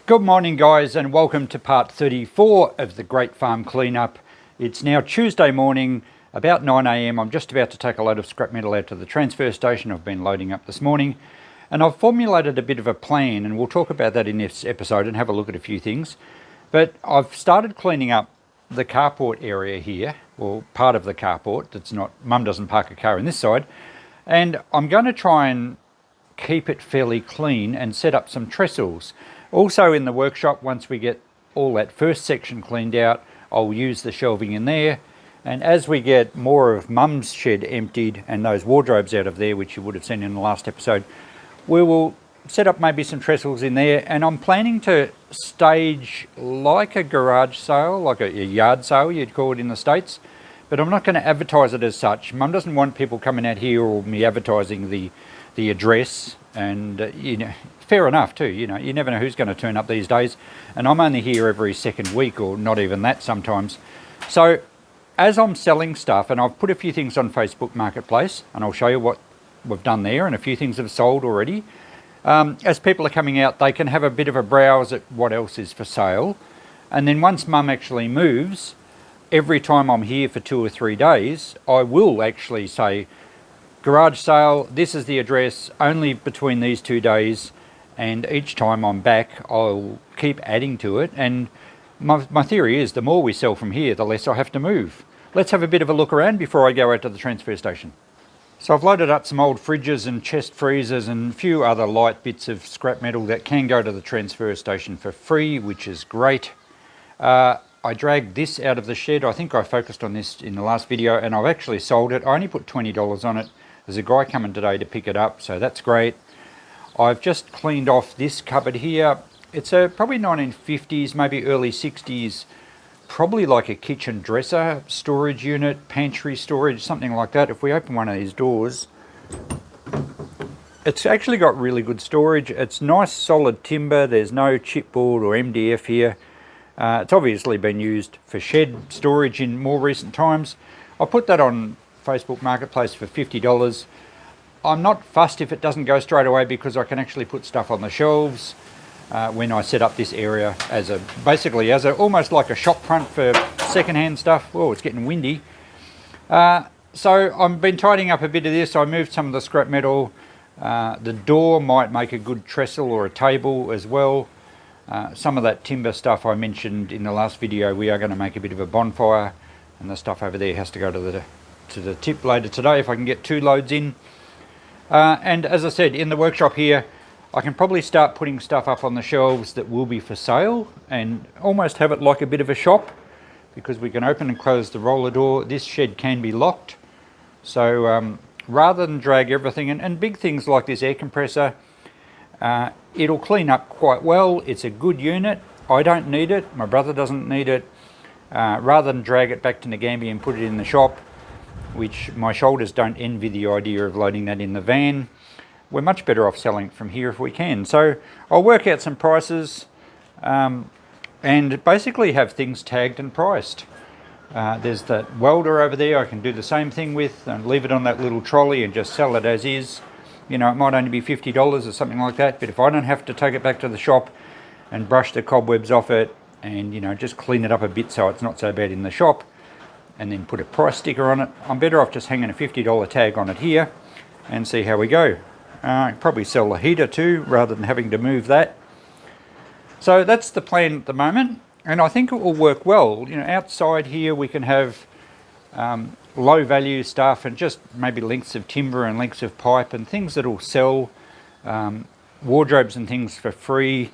Good morning guys, and welcome to part 34 of the Great Farm Cleanup. It's now Tuesday morning, about 9 AM. I'm just about to take a load of scrap metal out to the transfer station. I've been loading up this morning, and I've formulated a bit of a plan, and we'll talk about that in this episode and have a look at a few things. But I've started cleaning up the carport area here, or part of the carport. That's not, Mum doesn't park a car in this side, and I'm going to try and keep it fairly clean and set up some trestles. Also in the workshop, once we get all that first section cleaned out, I'll use the shelving in there. And as we get more of Mum's shed emptied and those wardrobes out of there, which you would have seen in the last episode, we will set up maybe some trestles in there. And I'm planning to stage like a garage sale, like a yard sale you'd call it in the States. But I'm not going to advertise it as such. Mum doesn't want people coming out here or me advertising the address, and you know, fair enough too. You know, you never know who's going to turn up these days, and I'm only here every second week, or not even that sometimes. So as I'm selling stuff, and I've put a few things on Facebook Marketplace, and I'll show you what we've done there, and a few things have sold already. As people are coming out, they can have a bit of a browse at what else is for sale, and then once Mum actually moves, every time I'm here for 2 or 3 days, I will actually say, garage sale, this is the address, only between these 2 days, and each time I'm back I'll keep adding to it. And my theory is the more we sell from here, the less I have to move. Let's have a bit of a look around before I go out to the transfer station. So I've loaded up some old fridges and chest freezers and a few other light bits of scrap metal that can go to the transfer station for free, which is great. I dragged this out of the shed. I think I focused on this in the last video, and I've actually sold it. I only put $20 on it. There's a guy coming today to pick it up, so that's great. I've just cleaned off this cupboard here. It's a probably 1950s, maybe early 60s, probably like a kitchen dresser storage unit, pantry storage, something like that. If we open one of these doors, it's actually got really good storage. It's nice solid timber. There's no chipboard or MDF here. It's obviously been used for shed storage in more recent times. I'll put that on Facebook Marketplace for $50. I'm not fussed if it doesn't go straight away, because I can actually put stuff on the shelves when I set up this area as basically almost like a shop front for secondhand stuff. Oh, it's getting windy. So I've been tidying up a bit of this. I moved some of the scrap metal. The door might make a good trestle or a table as well. Some of that timber stuff I mentioned in the last video, we are going to make a bit of a bonfire, and the stuff over there has to go to the tip later today if I can get 2 loads in. And as I said, in the workshop here, I can probably start putting stuff up on the shelves that will be for sale, and almost have it like a bit of a shop, because we can open and close the roller door. This shed can be locked, so rather than drag everything, and big things like this air compressor, it'll clean up quite well. It's a good unit. I don't need it. My brother doesn't need it. Rather than drag it back to Nagambie and put it in the shop, which my shoulders don't envy the idea of loading that in the van, we're much better off selling it from here if we can. So I'll work out some prices and basically have things tagged and priced. There's that welder over there I can do the same thing with, and leave it on that little trolley and just sell it as is. You know, it might only be $50 or something like that, but if I don't have to take it back to the shop and brush the cobwebs off it, and you know, just clean it up a bit so it's not so bad in the shop, and then put a price sticker on it, I'm better off just hanging a $50 tag on it here and see how we go. Probably sell the heater too, rather than having to move that. So that's the plan at the moment, and I think it will work well. You know, outside here we can have low value stuff, and just maybe lengths of timber and lengths of pipe and things that will sell, wardrobes and things for free.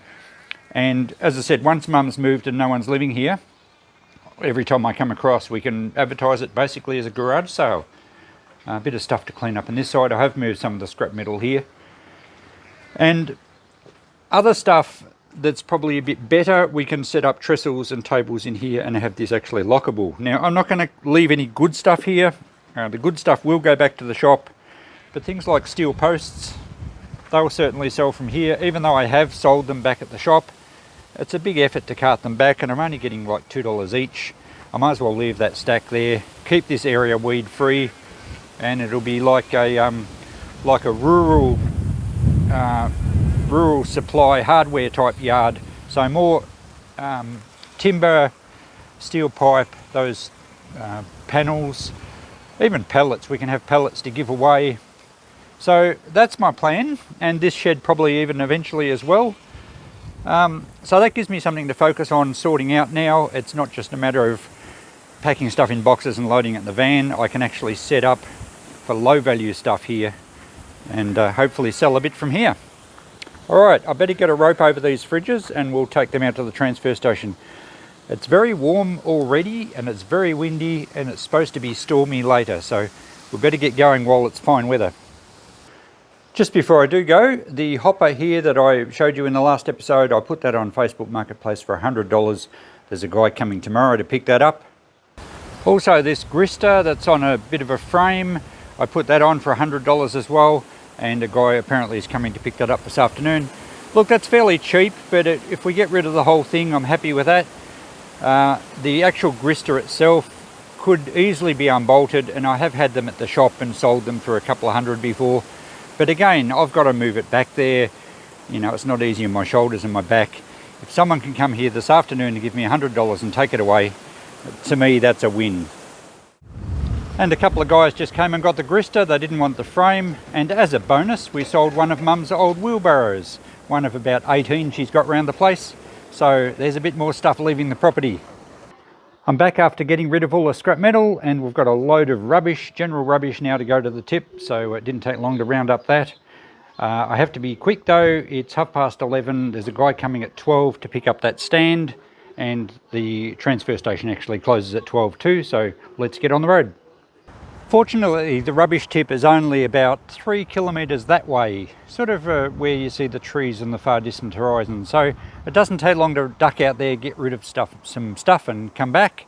And as I said, once Mum's moved and no one's living here, every time I come across, we can advertise it basically as a garage sale. A bit of stuff to clean up on this side. I have moved some of the scrap metal here. And other stuff that's probably a bit better, we can set up trestles and tables in here and have this actually lockable. Now, I'm not going to leave any good stuff here. The good stuff will go back to the shop, but things like steel posts, they will certainly sell from here. Even though I have sold them back at the shop, it's a big effort to cart them back, and I'm only getting like $2 each. I might as well leave that stack there, keep this area weed free, and it'll be like a rural supply hardware type yard, So more timber, steel pipe, those panels, even pallets. We can have pallets to give away. So that's my plan, and this shed probably even eventually as well. So that gives me something to focus on sorting out now. It's not just a matter of packing stuff in boxes and loading it in the van. I can actually set up for low value stuff here and hopefully sell a bit from here. Alright, I better get a rope over these fridges and we'll take them out to the transfer station. It's very warm already and it's very windy and it's supposed to be stormy later, so we better get going while it's fine weather. Just before I do go, the hopper here that I showed you in the last episode, I put that on Facebook Marketplace for $100. There's a guy coming tomorrow to pick that up. Also this grista that's on a bit of a frame, I put that on for $100 as well, and a guy apparently is coming to pick that up this afternoon. Look, that's fairly cheap, but if we get rid of the whole thing, I'm happy with that. The actual grista itself could easily be unbolted, and I have had them at the shop and sold them for a couple of $100 before. But again, I've got to move it back there. You know, it's not easy on my shoulders and my back. If someone can come here this afternoon and give me $100 and take it away, to me that's a win. And a couple of guys just came and got the grista. They didn't want the frame, and as a bonus we sold one of Mum's old wheelbarrows, one of about 18 she's got around the place. So there's a bit more stuff leaving the property. I'm back after getting rid of all the scrap metal, and we've got a load of rubbish, general rubbish now to go to the tip, so it didn't take long to round up that. I have to be quick though, it's 11:30, there's a guy coming at 12 to pick up that stand, and the transfer station actually closes at 12 too, so let's get on the road. Fortunately, the rubbish tip is only about 3 kilometres that way, sort of where you see the trees in the far distant horizon. So it doesn't take long to duck out there, get rid of some stuff and come back.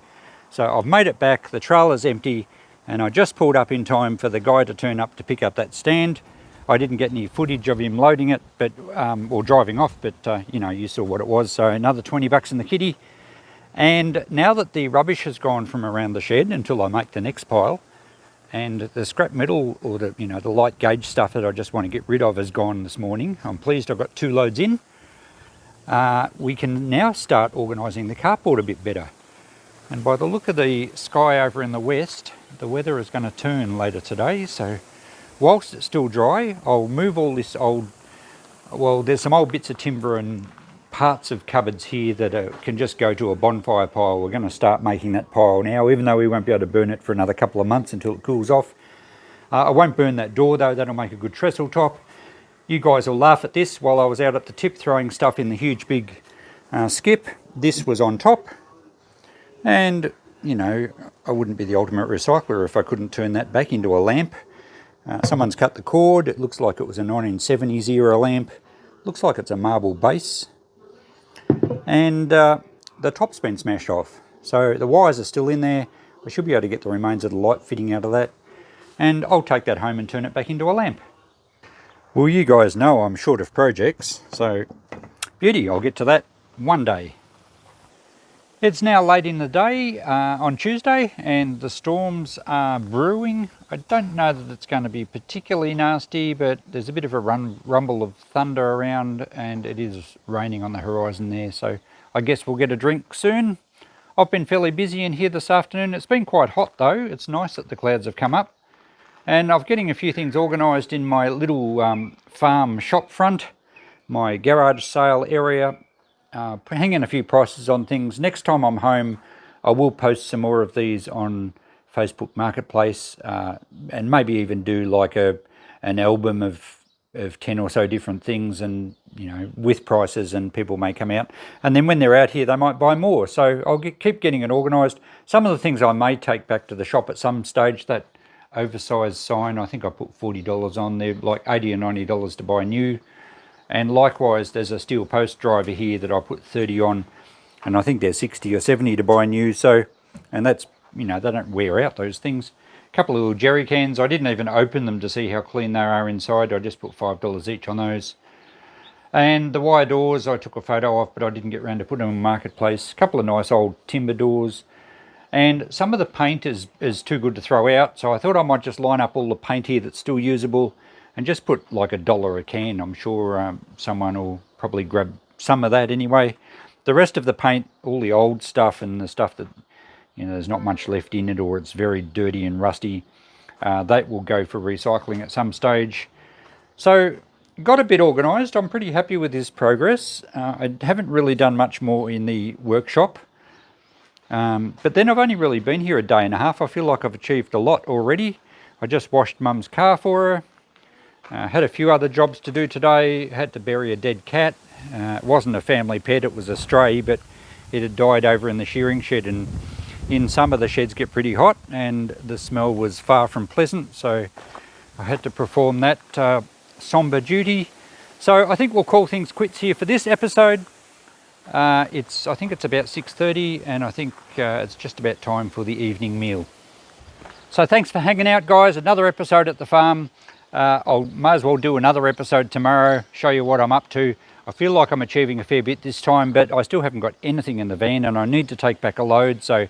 So I've made it back, the trailer's empty, and I just pulled up in time for the guy to turn up to pick up that stand. I didn't get any footage of him loading it, but or driving off, but you know, you saw what it was. So another $20 in the kitty. And now that the rubbish has gone from around the shed until I make the next pile, and the scrap metal, or the, you know, the light gauge stuff that I just want to get rid of is gone this morning. I'm pleased I've got 2 loads in. We can now start organising the carport a bit better. And by the look of the sky over in the west, the weather is going to turn later today. So whilst it's still dry, I'll move all this old, well, there's some old bits of timber and parts of cupboards here that can just go to a bonfire pile. We're going to start making that pile now, even though we won't be able to burn it for another couple of months until it cools off. I won't burn that door though, that'll make a good trestle top. You guys will laugh at this. While I was out at the tip throwing stuff in the huge big skip, this was on top, and you know, I wouldn't be the ultimate recycler if I couldn't turn that back into a lamp. Someone's cut the cord. It looks like it was a 1970s era lamp. Looks like it's a marble base. And the top's been smashed off, so the wires are still in there. I should be able to get the remains of the light fitting out of that, and I'll take that home and turn it back into a lamp. Well, you guys know I'm short of projects, so beauty, I'll get to that one day. It's now late in the day on Tuesday, and the storms are brewing. I don't know that it's going to be particularly nasty, but there's a bit of a rumble of thunder around, and it is raining on the horizon there, so I guess we'll get a drink soon. I've been fairly busy in here this afternoon. It's been quite hot though. It's nice that the clouds have come up, and I'm getting a few things organised in my little farm shop front, my garage sale area. Hanging a few prices on things. Next time I'm home, I will post some more of these on Facebook Marketplace, and maybe even do like an album of 10 or so different things, and you know, with prices, and people may come out, and then when they're out here they might buy more. So I'll keep getting it organised. Some of the things I may take back to the shop at some stage. That oversized sign, I think I put $40 on there, like $80 or $90 to buy new. And likewise, there's a steel post driver here that I put 30 on, and I think they're 60 or 70 to buy new. So, and that's, you know, they don't wear out, those things. A couple of little jerry cans. I didn't even open them to see how clean they are inside. I just put $5 each on those. And the wire doors I took a photo of, but I didn't get around to putting them on Marketplace. A couple of nice old timber doors. And some of the paint is too good to throw out, so I thought I might just line up all the paint here that's still usable and just put like $1 a can. I'm sure someone will probably grab some of that anyway. The rest of the paint, all the old stuff and the stuff that, you know, there's not much left in it or it's very dirty and rusty, that will go for recycling at some stage. So got a bit organised. I'm pretty happy with this progress. I haven't really done much more in the workshop. But then I've only really been here a day and a half. I feel like I've achieved a lot already. I just washed Mum's car for her. Had a few other jobs to do today. Had to bury a dead cat. It wasn't a family pet, it was a stray, but it had died over in the shearing shed, and in summer the sheds get pretty hot and the smell was far from pleasant, so I had to perform that sombre duty. So I think we'll call things quits here for this episode. I think it's about 6:30, and I think it's just about time for the evening meal. So thanks for hanging out, guys. Another episode at the farm. I may as well do another episode tomorrow, show you what I'm up to. I feel like I'm achieving a fair bit this time, but I still haven't got anything in the van, and I need to take back a load, so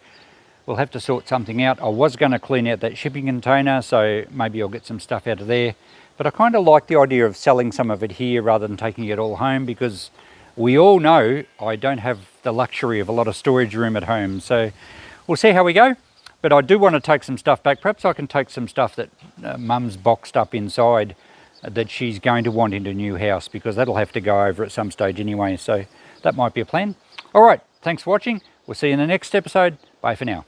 we'll have to sort something out. I was going to clean out that shipping container, so maybe I'll get some stuff out of there. But I kind of like the idea of selling some of it here rather than taking it all home, because we all know I don't have the luxury of a lot of storage room at home. So we'll see how we go. But I do want to take some stuff back. Perhaps I can take some stuff that Mum's boxed up inside that she's going to want in a new house, because that'll have to go over at some stage anyway. So that might be a plan. All right, thanks for watching. We'll see you in the next episode. Bye for now.